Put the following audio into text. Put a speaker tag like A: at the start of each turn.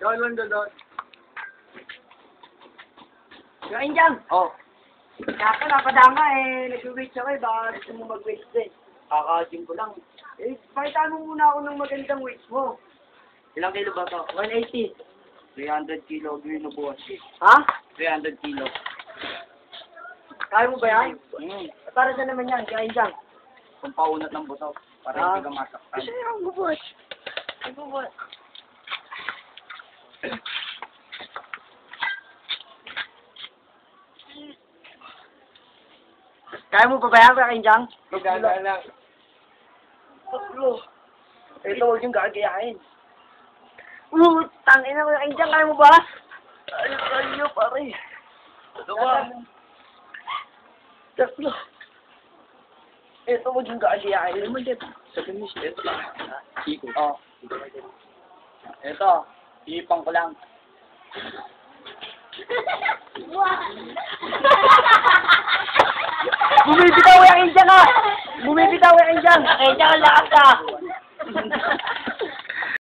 A: Gawin doon.
B: Kain dyan.
A: Oh.
B: Kaka, napadama eh. Nag-wait ako eh. Baka gusto mo mag-wait din.
A: Kaka-gym ko lang.
B: Eh, pakita mo muna ako ng magandang weights mo.
A: Ilang kilo ba to?
B: 180.
A: 300 kilo. Gawin na buwas.
B: Ha?
A: 300 kilo.
B: Kaya mo ba yan?
A: Para
B: Para saan naman yan? Kain dyan.
A: kung paunat ng buto. Para hindi ka masaktan.
B: Kasi yung bubot. Yung bubot. Kaya mo pa ba yan? Kain dyan?
A: Maganda lang.
B: Tatlo. Ito, huwag yung gagayahin. Tangin na mo kain dyan. Kaya mo ba? Ayos, pare.
A: Dalawa.
B: Tatlo. Ito, huwag yung gagayahin.
A: Sabi mo siya. Ito lang. Iko. Oh. Ito. Ipang ko lang.
B: Bumibitaw yung dyan ka! Bumibitaw yung dyan! Kaya dyan ka lakas ka!